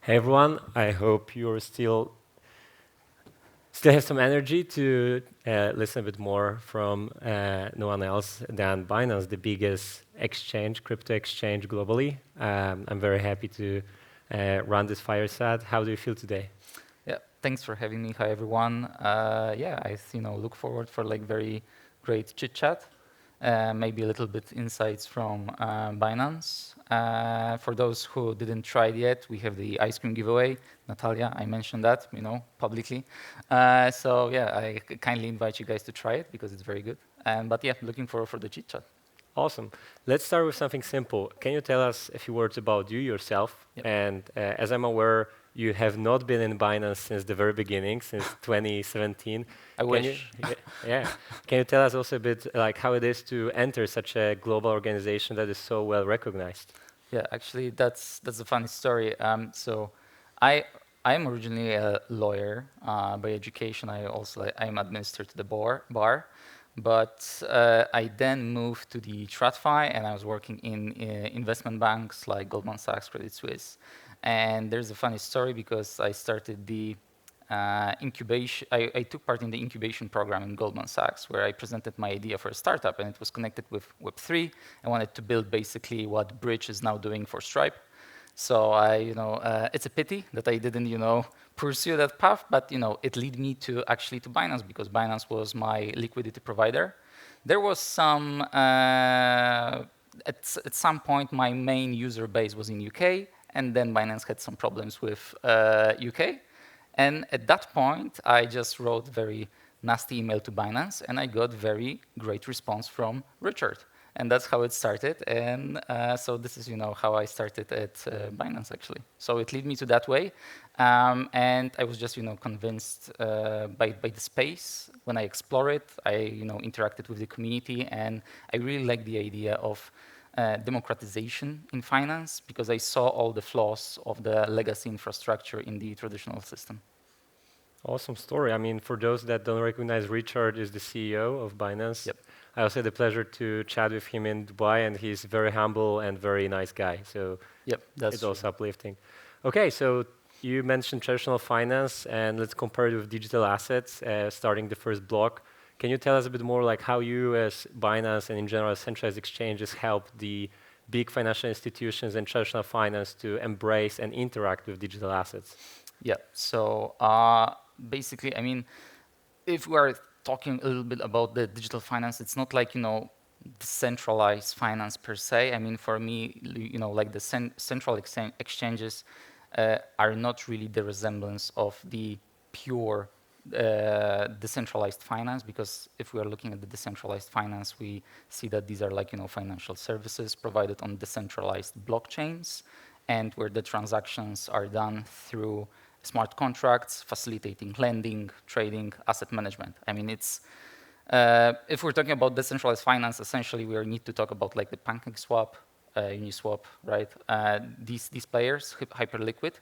Hey everyone, I hope you're still have some energy to listen a bit more from no one else than Binance, the biggest exchange, crypto exchange globally. I'm very happy to run this fireside. How do you feel today? Yeah, thanks for having me. Hi everyone. Yeah, I look forward for like very great chit chat. Maybe a little bit insights from Binance. For those who didn't try it yet, we have the ice cream giveaway. Natalia, I mentioned that, publicly. So yeah, I kindly invite you guys to try it because it's very good. But yeah, looking forward for the chit chat. Awesome. Let's start with something simple. Can you tell us a few words about you yourself? Yep. And as I'm aware, you have not been in Binance since the very beginning, since 2017. I Can you, wish. yeah, can you tell us also a bit like how it is to enter such a global organization that is so well recognized? Yeah, actually, that's a funny story. So, I I'm originally a lawyer by education. I'm administered to the bar, but I then moved to the TradFi, and I was working in investment banks like Goldman Sachs, Credit Suisse. And there's a funny story because I started the incubation. I took part in the incubation program in Goldman Sachs, where I presented my idea for a startup, and it was connected with Web3. I wanted to build basically what Bridge is now doing for Stripe. So it's a pity that I didn't, pursue that path, but it led me to actually to Binance because Binance was my liquidity provider. There was some at some point my main user base was in UK, and then Binance had some problems with UK. And at that point, I just wrote very nasty email to Binance, and I got very great response from Richard. And that's how it started. And so this is, how I started at Binance, actually. So it led me to that way. And I was just, convinced by the space. When I explore it, I, interacted with the community, and I really like the idea of democratization in finance because I saw all the flaws of the legacy infrastructure in the traditional system. Awesome story. I mean, for those that don't recognize, Richard is the CEO of Binance. Yep. I also had the pleasure to chat with him in Dubai, and he's very humble and very nice guy. So Yep, that's it's true. also uplifting. Okay, so you mentioned traditional finance, and let's compare it with digital assets, starting the first block. Can you tell us a bit more like how you as Binance and in general centralized exchanges help the big financial institutions and traditional finance to embrace and interact with digital assets? Yeah. So basically, I mean, if we are talking a little bit about the digital finance, it's not like decentralized finance per se. I mean, for me, like the central exchanges are not really the resemblance of the pure decentralized finance, because if we are looking at the decentralized finance, we see that these are like financial services provided on decentralized blockchains, and where the transactions are done through smart contracts, facilitating lending, trading, asset management. I mean, it's if we're talking about decentralized finance, essentially we need to talk about like the PancakeSwap, Uniswap, right? These players, hyperliquid.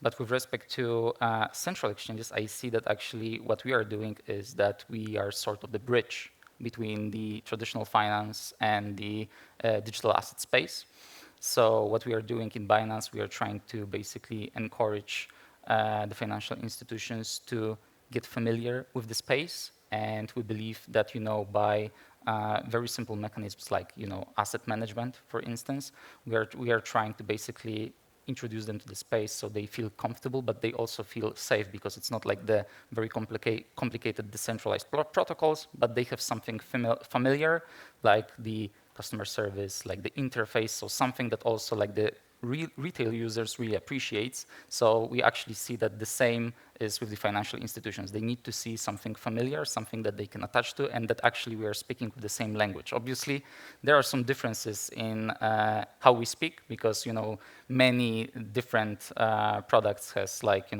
But with respect to central exchanges, I see that actually what we are doing is that we are sort of the bridge between the traditional finance and the digital asset space. So what we are doing in Binance, we are trying to basically encourage the financial institutions to get familiar with the space, and we believe that by very simple mechanisms like asset management, for instance, we are trying to basically introduce them to the space so they feel comfortable, but they also feel safe because it's not like the very complicated decentralized protocols, but they have something familiar like the customer service, like the interface, so something that also like the retail users really appreciates. So we actually see that the same is with the financial institutions. They need to see something familiar, something that they can attach to, and that actually we are speaking with the same language. Obviously, there are some differences in how we speak because many different products has like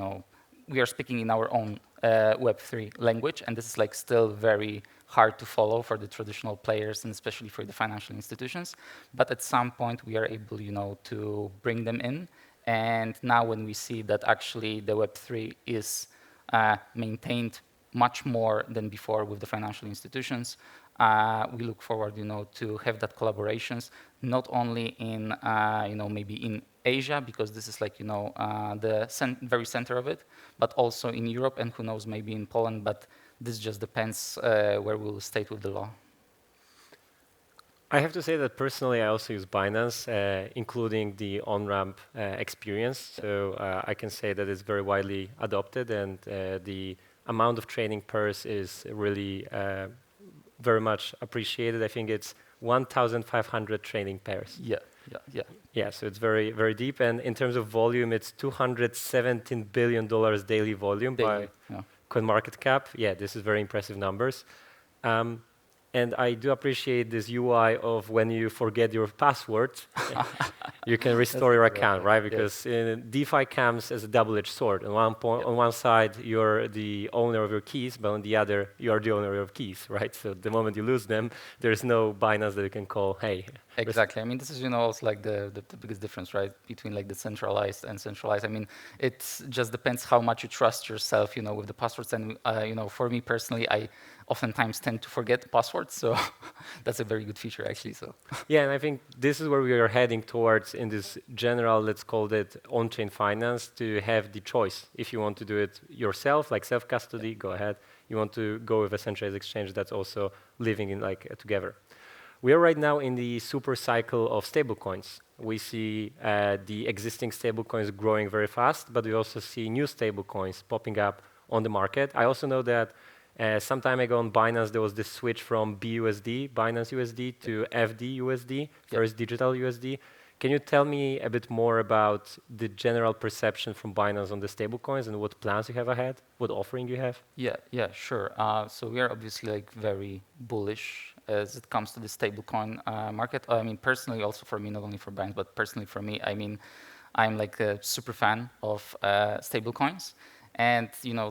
we are speaking in our own Web3 language, and this is like still very hard to follow for the traditional players and especially for the financial institutions. But at some point, we are able, to bring them in. And now, when we see that actually the Web3 is maintained much more than before with the financial institutions, We look forward, to have that collaborations not only in, maybe in Asia, because this is like, the very center of it, but also in Europe, and who knows, maybe in Poland. But this just depends where we will state with the law. I have to say that personally, I also use Binance, including the on-ramp experience. So I can say that it's very widely adopted, and the amount of trading pairs is really very much appreciated. I think it's 1,500 trading pairs. Yeah. Yeah, so it's very, very deep. And in terms of volume, it's $217 billion daily volume by CoinMarketCap. Yeah, this is very impressive numbers. And I do appreciate this UI of when you forget your password, you can restore your account, right? Because DeFi comes as a double-edged sword. On one side, you're the owner of your keys, but on the other, you're the owner of your keys, right? So the moment you lose them, there's no Binance that you can call, hey. Exactly. I mean, this is, also like the biggest difference, right, between like the centralized and centralized. I mean, it just depends how much you trust yourself, with the passwords. And, for me personally, I oftentimes tend to forget passwords. So that's a very good feature, actually. So yeah, and I think this is where we are heading towards in this general, let's call it on-chain finance, to have the choice. If you want to do it yourself, like self-custody, go ahead. You want to go with a centralized exchange that's also living in together. We are right now in the super cycle of stablecoins. We see the existing stablecoins growing very fast, but we also see new stablecoins popping up on the market. I also know that some time ago on Binance, there was this switch from BUSD, Binance USD, to FD USD, First Digital USD. Can you tell me a bit more about the general perception from Binance on the stablecoins and what plans you have ahead, what offering you have? Yeah, sure. So we are obviously very bullish as it comes to the stablecoin market. I mean, personally, also for me, not only for Binance, but personally for me, I mean, I'm a super fan of stablecoins. And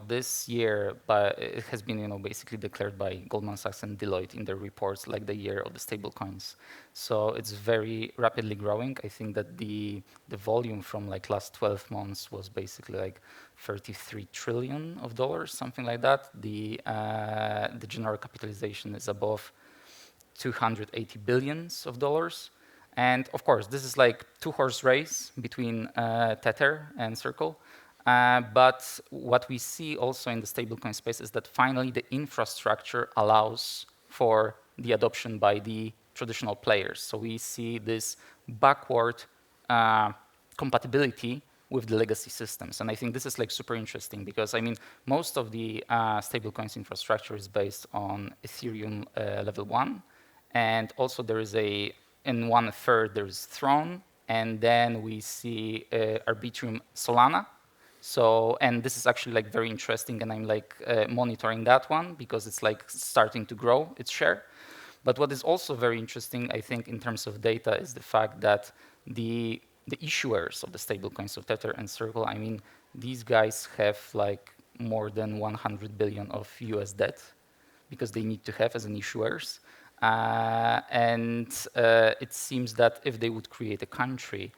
this year, it has been basically declared by Goldman Sachs and Deloitte in their reports like the year of the stablecoins. So it's very rapidly growing. I think that the volume from last 12 months was basically $33 trillion, something like that. The general capitalization is above $280 billion. And of course, this is two-horse race between Tether and Circle. But what we see also in the stablecoin space is that finally the infrastructure allows for the adoption by the traditional players. So we see this backward compatibility with the legacy systems. And I think this is super interesting because, I mean, most of the stablecoins infrastructure is based on Ethereum level 1. And also there is in 1/3, there's Throne. And then we see Arbitrum Solana. So, and this is actually very interesting, and I'm monitoring that one because it's starting to grow its share. But what is also very interesting, I think, in terms of data is the fact that the issuers of the stablecoins of Tether and Circle, I mean, these guys have more than 100 billion of US debt because they need to have as an issuers. And it seems that if they would create a country,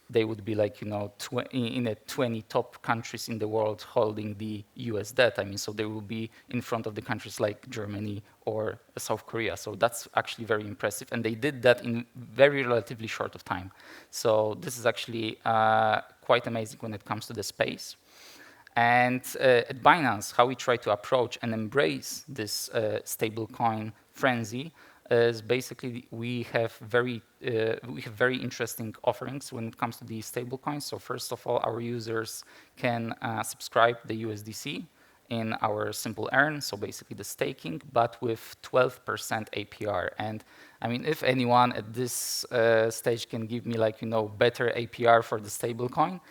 they would be in the 20 top countries in the world holding the US debt. I mean, so they will be in front of the countries like Germany or South Korea. So that's actually very impressive. And they did that in very relatively short of time. So this is actually quite amazing when it comes to the space. And at Binance, how we try to approach and embrace this stablecoin frenzy is basically we have very interesting offerings when it comes to these stablecoins. So first of all, our users can subscribe the USDC in our simple earn, so basically the staking, but with 12% APR. And I mean, if anyone at this stage can give me better APR for the stablecoin,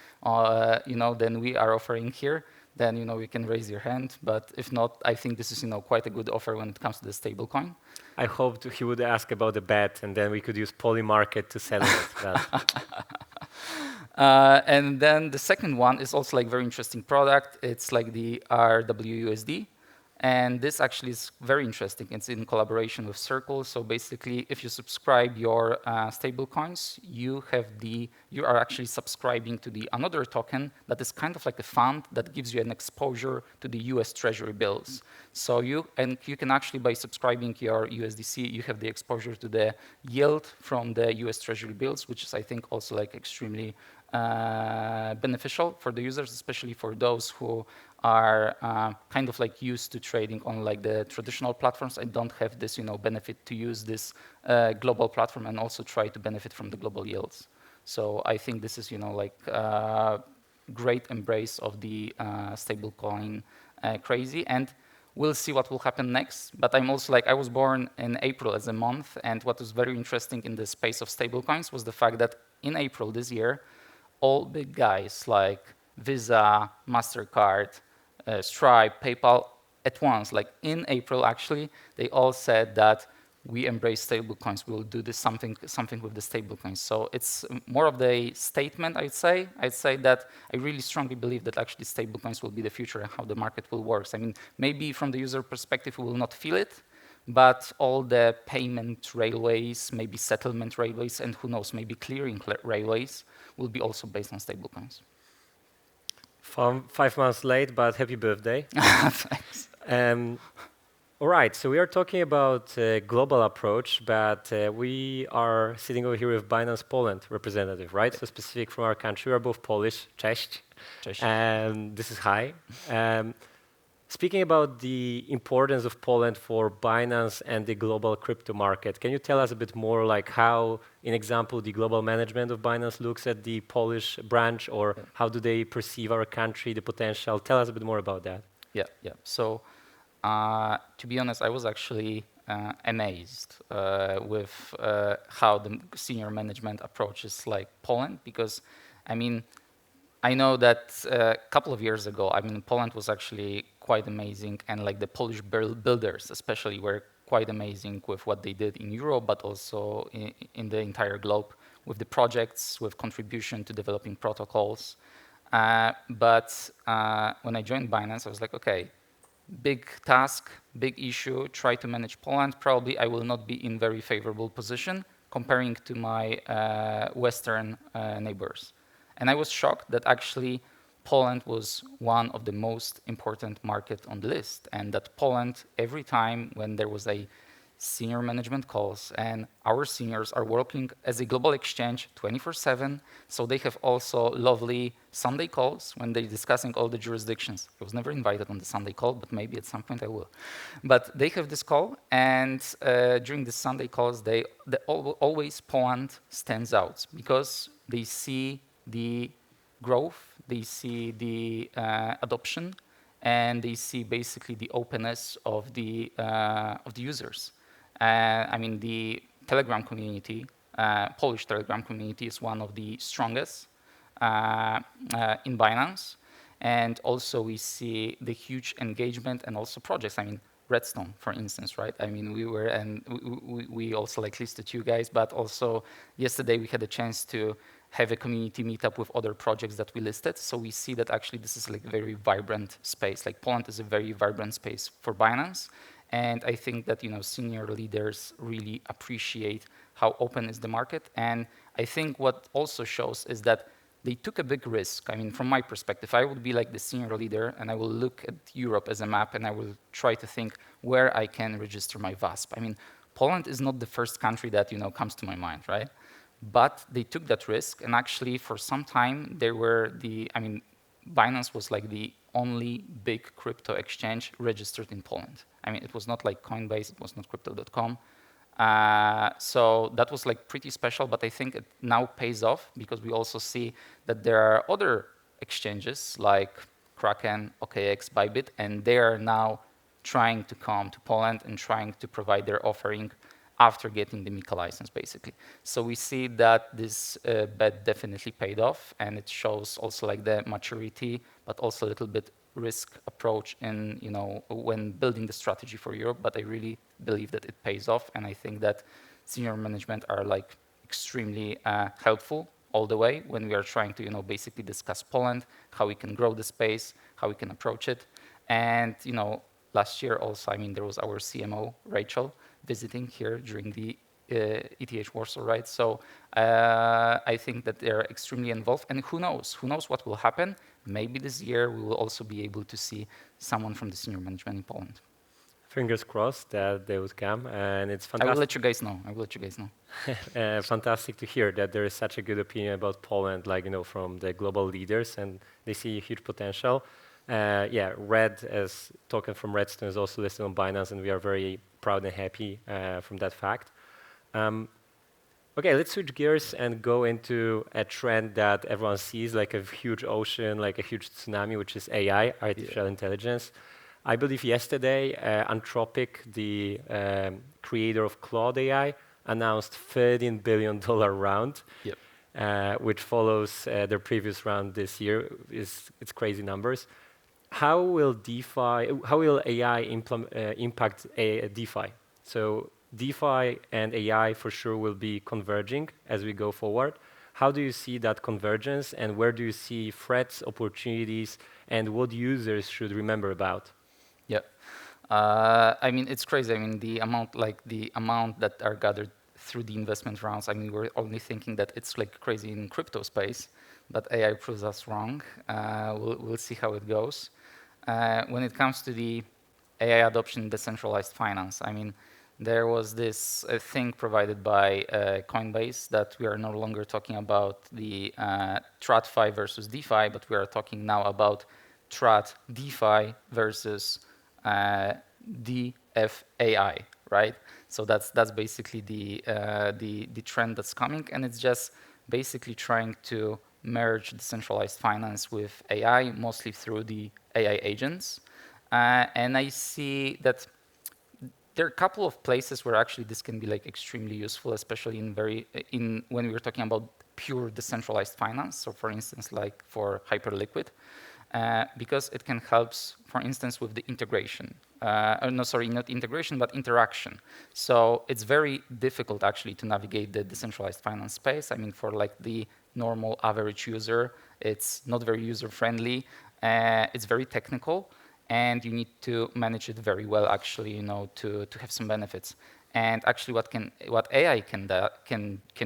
then we are offering here. Then you can raise your hand. But if not, I think this is quite a good offer when it comes to the stablecoin. I hoped he would ask about the bet, and then we could use Polymarket to sell it. And then the second one is also very interesting product. It's the RWUSD. And this actually is very interesting. It's in collaboration with Circle. So basically, if you subscribe your stable coins, you are actually subscribing to the another token that is kind of like a fund that gives you an exposure to the US Treasury bills. So you can actually, by subscribing your USDC, you have the exposure to the yield from the US Treasury bills, which is, I think, also like extremely beneficial for the users, especially for those who are kind of like used to trading on like the traditional platforms and don't have this, benefit to use this global platform and also try to benefit from the global yields. So I think this is, like great embrace of the stablecoin crazy, and we'll see what will happen next. But I'm also like, I was born in April as a month, and what was very interesting in the space of stablecoins was the fact that in April this year, all big guys like Visa, MasterCard, Stripe, PayPal, at once, like in April actually, they all said that we embrace stablecoins. We will do this something with the stablecoins. So it's more of the statement, I'd say. I'd say that I really strongly believe that actually stablecoins will be the future and how the market will work. I mean, maybe from the user perspective, we will not feel it, but all the payment railways, maybe settlement railways, and who knows, maybe clearing railways will be also based on stablecoins. 5 months late, but happy birthday. Thanks. All right, so we are talking about a global approach, but we are sitting over here with Binance Poland representative, right? So specific from our country. We are both Polish. Cześć. Cześć. And this is hi. Speaking about the importance of Poland for Binance and the global crypto market, can you tell us a bit more like how, in example, the global management of Binance looks at the Polish branch, or how do they perceive our country, the potential? Tell us a bit more about that. Yeah. So to be honest, I was actually amazed with how the senior management approaches like Poland, because I mean, I know that a couple of years ago, I mean, Poland was actually quite amazing, and like the Polish builders especially were quite amazing with what they did in Europe, but also in the entire globe with the projects, with contribution to developing protocols. But when I joined Binance, I was like, okay, big task, big issue, try to manage Poland. Probably I will not be in very favorable position comparing to my Western neighbors. And I was shocked that actually Poland was one of the most important markets on the list, and that Poland, every time when there was a senior management calls, and our seniors are working as a global exchange 24/7, so they have also lovely Sunday calls when they're discussing all the jurisdictions. I was never invited on the Sunday call, but maybe at some point I will. But they have this call, and during the Sunday calls, always Poland stands out because they see the growth, they see the adoption, and they see basically the openness of the users. I mean, the Telegram community, Polish Telegram community, is one of the strongest in Binance, and also we see the huge engagement and also projects. I mean, Redstone, for instance, right? I mean, we also like listed you guys, but also yesterday we had a chance to have a community meetup with other projects that we listed. So we see that actually this is like a very vibrant space. Like Poland is a very vibrant space for Binance. And I think that, senior leaders really appreciate how open is the market. And I think what also shows is that they took a big risk. I mean, from my perspective, I would be like the senior leader and I will look at Europe as a map and I will try to think where I can register my VASP. I mean, Poland is not the first country that, comes to my mind, right? But they took that risk, and actually for some time Binance was like the only big crypto exchange registered in Poland. I mean, it was not like Coinbase, it was not crypto.com. So that was like pretty special, but I think it now pays off because we also see that there are other exchanges like Kraken, OKX, Bybit, and they are now trying to come to Poland and trying to provide their offering after getting the MiCA license, basically. So we see that this bet definitely paid off, and it shows also like the maturity, but also a little bit risk approach in, when building the strategy for Europe. But I really believe that it pays off, and I think that senior management are like extremely helpful all the way when we are trying to, basically discuss Poland, how we can grow the space, how we can approach it. And, last year also, I mean, there was our CMO, Rachel, visiting here during the ETHWarsaw, right? So I think that they're extremely involved. And who knows? Who knows what will happen? Maybe this year we will also be able to see someone from the senior management in Poland. Fingers crossed that they would come, and it's I will fantastic. let you guys know. I will let you guys know. Fantastic to hear that there is such a good opinion about Poland, like from the global leaders, and they see a huge potential. Yeah, Red, as token from Redstone, is also listed on Binance, and we are very proud and happy from that fact. Okay, let's switch gears and go into a trend that everyone sees, like a huge ocean, like a huge tsunami, which is AI, artificial intelligence. I believe yesterday, Anthropic, the creator of Claude AI, announced $13 billion round, Yep. which follows their previous round this year. It's crazy numbers. How will AI impact DeFi? So DeFi and AI for sure will be converging as we go forward. How do you see that convergence, and where do you see threats, opportunities, and what users should remember about? Yeah. I mean, it's crazy. I mean, the amount that are gathered through the investment rounds. I mean, we're only thinking that it's like crazy in crypto space, but AI proves us wrong. We'll see how it goes. When it comes to the AI adoption in decentralized finance, I mean, there was this thing provided by Coinbase that we are no longer talking about the TradFi versus DeFi, but we are talking now about Trad DeFi versus DFAI, right? So that's basically the trend that's coming, and it's just basically trying to merge decentralized finance with AI, mostly through the AI agents. And I see that there are a couple of places where actually this can be like extremely useful, especially when we were talking about pure decentralized finance. So for instance, like for Hyperliquid, because it can help, for instance, with the integration. No, sorry, not integration, but interaction. So it's very difficult actually to navigate the decentralized finance space. I mean, for like the normal average user, it's not very user-friendly. It's very technical, and you need to manage it very well, actually, to have some benefits. And actually, what AI can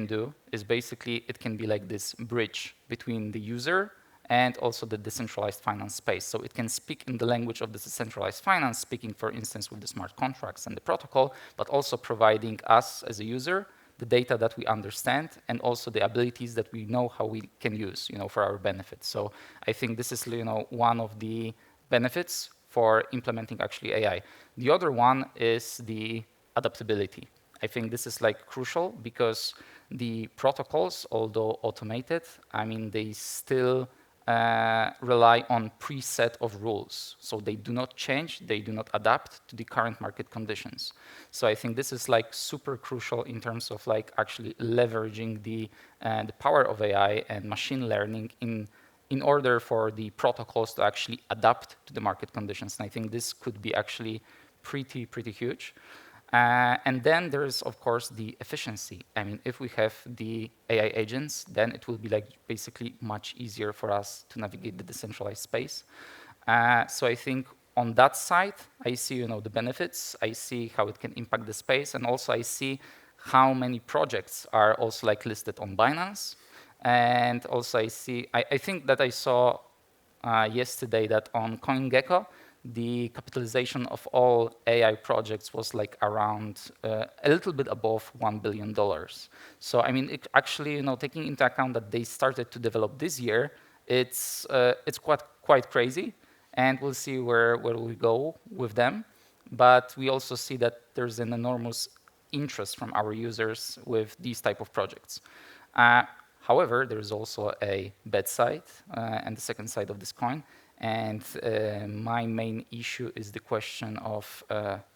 do is basically it can be like this bridge between the user and also the decentralized finance space. So it can speak in the language of the decentralized finance, speaking, for instance, with the smart contracts and the protocol, but also providing us as a user the data that we understand and also the abilities that we know how we can use, for our benefit. So I think this is, one of the benefits for implementing actually AI. The other one is the adaptability. I think this is like crucial because the protocols, although automated, I mean, they still rely on preset of rules. So they do not change, they do not adapt to the current market conditions. So I think this is like super crucial in terms of like actually leveraging the power of AI and machine learning in order for the protocols to actually adapt to the market conditions. And I think this could be actually pretty huge. And then there is, of course, the efficiency. I mean, if we have the AI agents, then it will be like basically much easier for us to navigate the decentralized space. So I think on that side, I see, the benefits. I see how it can impact the space, and also I see how many projects are also like listed on Binance. And also I think that I saw yesterday that on CoinGecko, the capitalization of all AI projects was like around a little bit above $1 billion. So I mean, actually, taking into account that they started to develop this year, it's quite crazy, and we'll see where we go with them. But we also see that there's an enormous interest from our users with these type of projects. However, there is also a bad side and the second side of this coin. And my main issue is the question of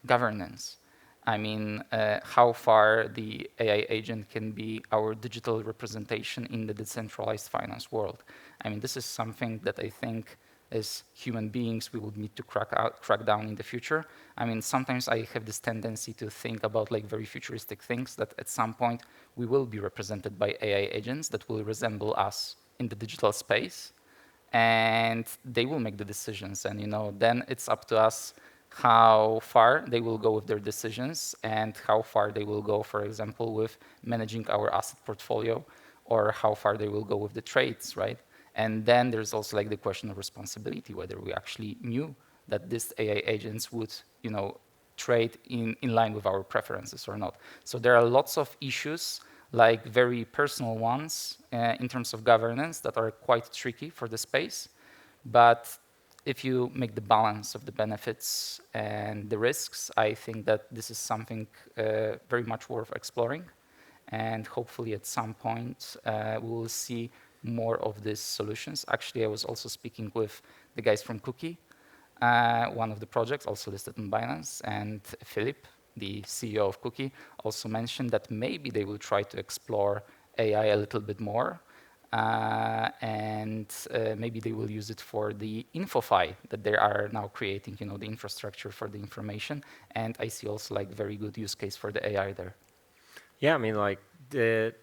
governance. I mean, how far the AI agent can be our digital representation in the decentralized finance world. I mean, this is something that I think as human beings we would need to crack down in the future. I mean, sometimes I have this tendency to think about like very futuristic things that at some point we will be represented by AI agents that will resemble us in the digital space, and they will make the decisions. And then it's up to us how far they will go with their decisions and how far they will go, for example, with managing our asset portfolio, or how far they will go with the trades, right? And then there's also like the question of responsibility, whether we actually knew that these AI agents would, trade in line with our preferences or not. So there are lots of issues, like very personal ones in terms of governance, that are quite tricky for the space. But if you make the balance of the benefits and the risks, I think that this is something very much worth exploring. And hopefully at some point we will see more of these solutions. Actually, I was also speaking with the guys from Cookie, one of the projects also listed on Binance, and Philip, the CEO of Cookie, also mentioned that maybe they will try to explore AI a little bit more, and maybe they will use it for the InfoFi that they are now creating, the infrastructure for the information. And I see also like very good use case for the AI there. Yeah, I mean, like the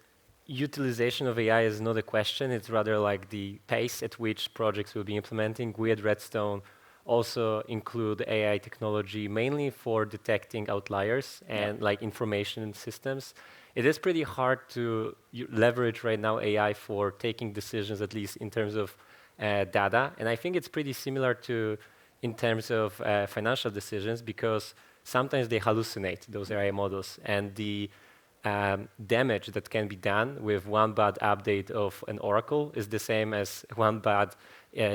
utilization of AI is not a question. It's rather like the pace at which projects will be implementing. We at Redstone also include AI technology mainly for detecting outliers and like information systems. It is pretty hard to leverage right now AI for taking decisions, at least in terms of data. And I think it's pretty similar to in terms of financial decisions, because sometimes they hallucinate, those AI models, and the damage that can be done with one bad update of an oracle is the same as one bad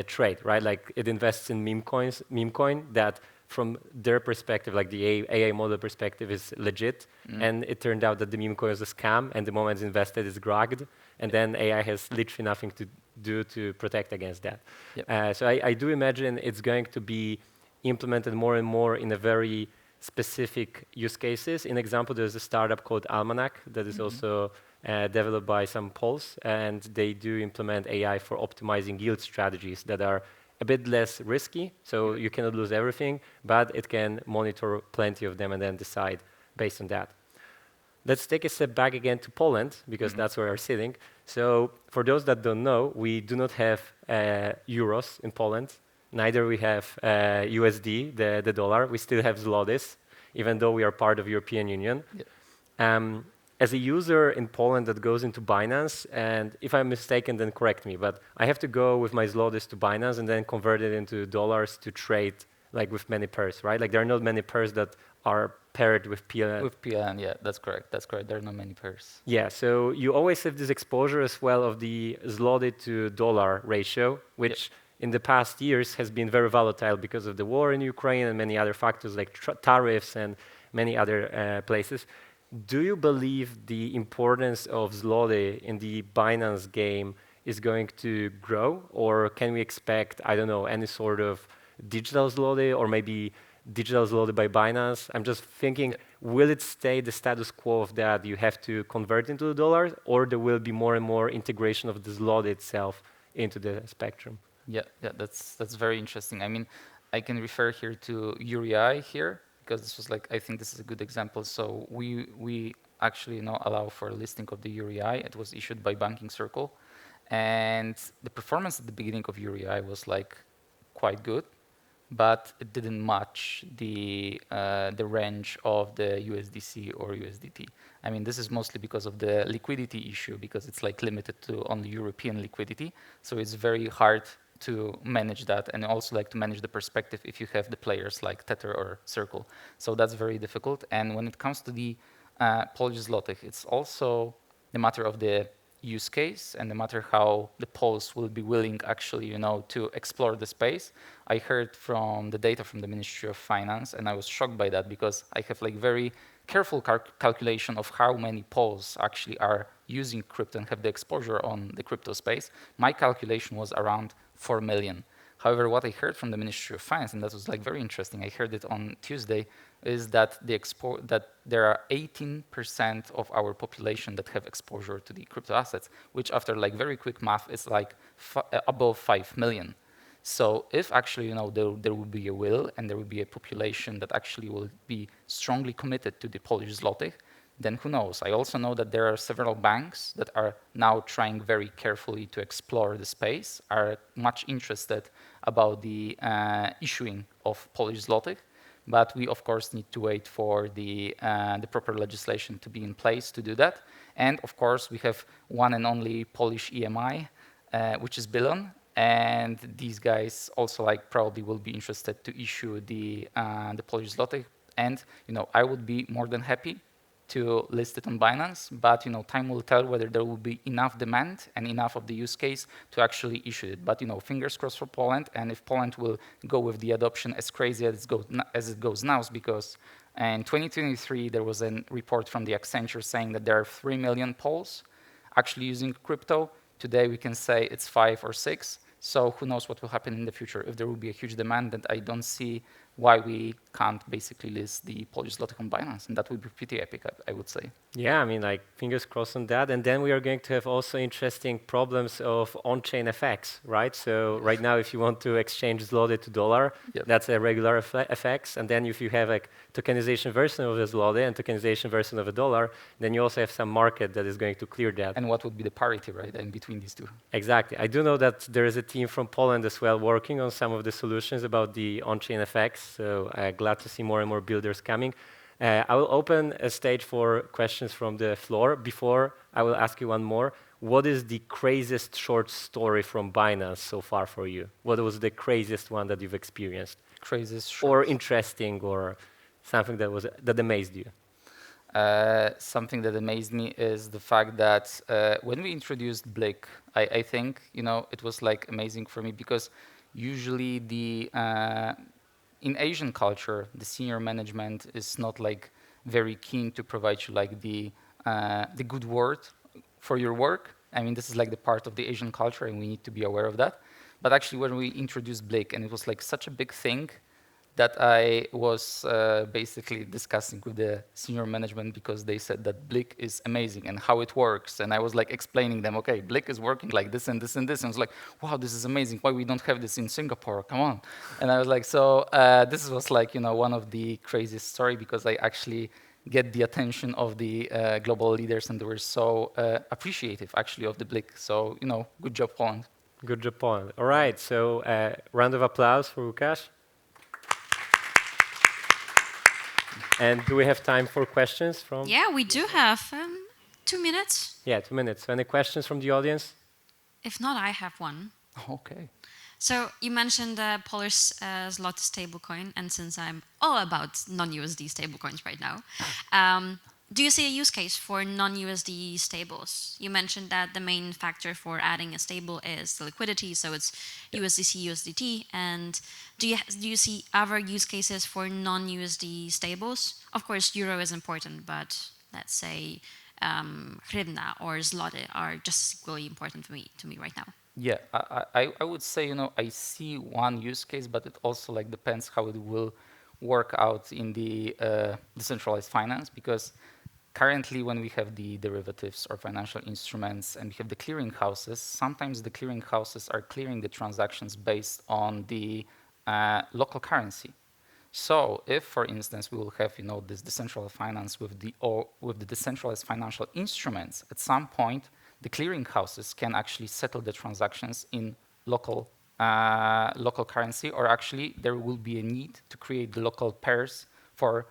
trade, right? Like it invests in meme coin that from their perspective, like the AI model perspective, is legit, and it turned out that the meme coin is a scam, and the moment it's invested is gragged, and then AI has literally nothing to do to protect against that. So I do imagine it's going to be implemented more and more in a very specific use cases. In example, there's a startup called Almanac that is also developed by some Poles, and they do implement AI for optimizing yield strategies that are a bit less risky, so you cannot lose everything, but it can monitor plenty of them and then decide based on that. Let's take a step back again to Poland, because that's where we're sitting. So for those that don't know, we do not have euros in Poland. Neither we have USD, the dollar. We still have zlotys, even though we are part of European Union. As a user in Poland that goes into Binance, and if I'm mistaken, then correct me, but I have to go with my zlotys to Binance and then convert it into dollars to trade, like with many pairs, right? Like there are not many pairs that are paired with PLN. With PLN, yeah, that's correct. That's correct. There are not many pairs. Yeah, so you always have this exposure as well of the zloty to dollar ratio, which in the past years has been very volatile because of the war in Ukraine and many other factors like tariffs and many other places. Do you believe the importance of zloty in the Binance game is going to grow, or can we expect, I don't know, any sort of digital zloty or maybe digital zloty by Binance? I'm just thinking, will it stay the status quo of that you have to convert into the dollars, or there will be more and more integration of the zloty itself into the spectrum? Yeah, that's very interesting. I mean, I can refer here to URI here, because this was like, I think this is a good example. So we actually allow for a listing of the URI. It was issued by Banking Circle, and the performance at the beginning of URI was like quite good, but it didn't match the range of the USDC or USDT. I mean, this is mostly because of the liquidity issue, because it's like limited to only European liquidity. So it's very hard to manage that, and also like to manage the perspective if you have the players like Tether or Circle. So that's very difficult. And when it comes to the Polish zloty, it's also the matter of the use case and the matter how the Poles will be willing actually, to explore the space. I heard from the data from the Ministry of Finance, and I was shocked by that, because I have like very careful calculation of how many Poles actually are using crypto and have the exposure on the crypto space. My calculation was around 4 million. However, what I heard from the Ministry of Finance, and that was like very interesting, I heard it on Tuesday, is that that there are 18% of our population that have exposure to the crypto assets, which after like very quick math is like above 5 million. So if actually there will be a will and there will be a population that actually will be strongly committed to the Polish zloty, then who knows? I also know that there are several banks that are now trying very carefully to explore the space, are much interested about the issuing of Polish zloty, But we, of course, need to wait for the proper legislation to be in place to do that. And, of course, we have one and only Polish EMI, which is Bilon. And these guys also probably will be interested to issue the Polish zloty. And I would be more than happy to list it on Binance, but time will tell whether there will be enough demand and enough of the use case to actually issue it. But fingers crossed for Poland, and if Poland will go with the adoption as crazy as it goes now, because in 2023 there was a report from the Accenture saying that there are 3 million Poles actually using crypto. Today we can say it's 5 or 6. So who knows what will happen in the future. If there will be a huge demand, then I don't see why we can't basically list the Polish zloty on Binance, and that would be pretty epic, I would say. Yeah, I mean, fingers crossed on that. And then we are going to have also interesting problems of on-chain FX, right? So right now, if you want to exchange zloty to dollar, that's a regular FX. And then if you have tokenization version of the zloty and tokenization version of a dollar, then you also have some market that is going to clear that. And what would be the parity, right, in between these two? Exactly. I do know that there is a team from Poland as well working on some of the solutions about the on-chain FX. So glad to see more and more builders coming. I will open a stage for questions from the floor. Before, I will ask you one more. What is the craziest short story from Binance so far for you? What was the craziest one that you've experienced? Craziest short. Or interesting, or something that amazed you? Something that amazed me is the fact that when we introduced Blick, I think it was amazing for me, because usually in Asian culture, the senior management is not very keen to provide you the good word for your work. I mean, this is the part of the Asian culture, and we need to be aware of that. But actually, when we introduced Blick, and it was such a big thing that I was basically discussing with the senior management, because they said that Blick is amazing and how it works. And I was explaining them, okay, Blick is working like this and this and this. And I was like, wow, this is amazing. Why we don't have this in Singapore? Come on. And I was like, so this was one of the craziest story, because I actually get the attention of the global leaders, and they were so appreciative actually of the Blick. So, good job, Poland. Good job, Poland. All right, so round of applause for Łukasz. And do we have time for questions from? Yeah, we do have 2 minutes. Yeah, 2 minutes. So any questions from the audience? If not, I have one. Okay. So you mentioned the Polish zloty stablecoin, and since I'm all about non-USD stablecoins right now, do you see a use case for non-USD stables? You mentioned that the main factor for adding a stable is the liquidity, so it's USDC, USDT. And do you see other use cases for non-USD stables? Of course, euro is important, but let's say hryvnia or zloty are just as equally important to me right now. Yeah, I would say, I see one use case, but it also depends how it will work out in the decentralized finance, because currently when we have the derivatives or financial instruments and we have the clearing houses, sometimes the clearing houses are clearing the transactions based on the local currency. So if, for instance, we will have this decentralized finance with the decentralized financial instruments, at some point the clearing houses can actually settle the transactions in local currency, or actually there will be a need to create the local pairs for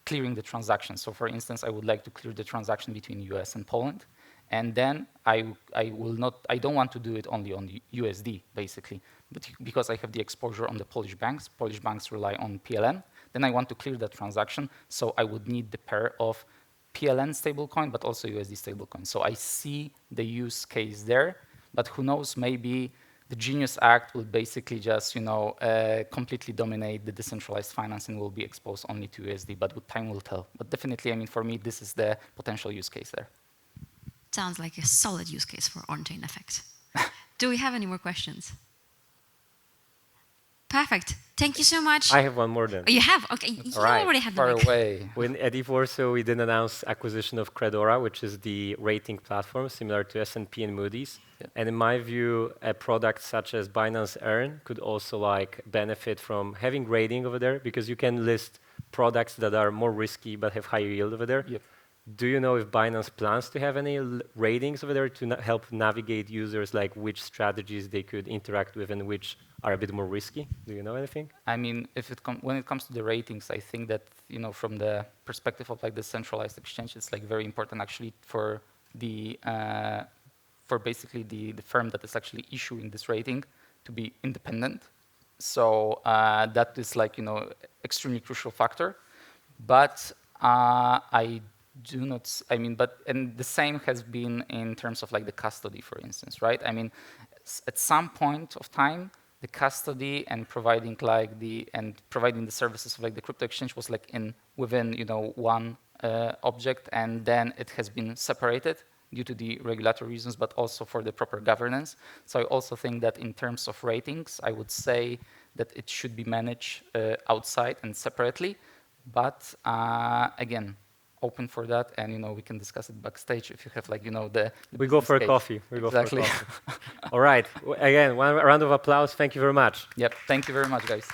clearing the transaction. So for instance, I would like to clear the transaction between US and Poland, and then I don't want to do it only on the USD basically, but because I have the exposure on the Polish banks rely on PLN, then I want to clear that transaction, so I would need the pair of PLN stablecoin, but also USD stablecoin. So I see the use case there, but who knows, maybe the Genius Act will basically just, completely dominate the decentralized finance and will be exposed only to USD, but time will tell. But definitely, for me, this is the potential use case there. Sounds like a solid use case for on-chain FX. Do we have any more questions? Perfect. Thank you so much. I have one more then. Oh, you have? Okay. You already had the Far mic. away. At ETHWarsaw, we did announce acquisition of Credora, which is the rating platform similar to S&P and Moody's. Yeah. And in my view, a product such as Binance Earn could also benefit from having rating over there, because you can list products that are more risky but have higher yield over there. Yep. do you know if Binance plans to have any ratings over there to help navigate users, like which strategies they could interact with and which are a bit more risky? Do you know anything? I mean, when it comes to the ratings, I think that from the perspective of like the centralized exchange, it's like very important actually for the for basically the firm that is actually issuing this rating to be independent. So that is like extremely crucial factor. But I do not. I mean, and the same has been in terms of like the custody, for instance, right? I mean, at some point of time, the custody and providing the services of like the crypto exchange was like within one object, and then it has been separated due to the regulatory reasons, but also for the proper governance. So I also think that in terms of ratings, I would say that it should be managed outside and separately. But again, open for that, and we can discuss it backstage if you have like the we go for a case. coffee. We exactly. go for a coffee. All right. Again, one round of applause. Thank you very much. Yep. Thank you very much, guys.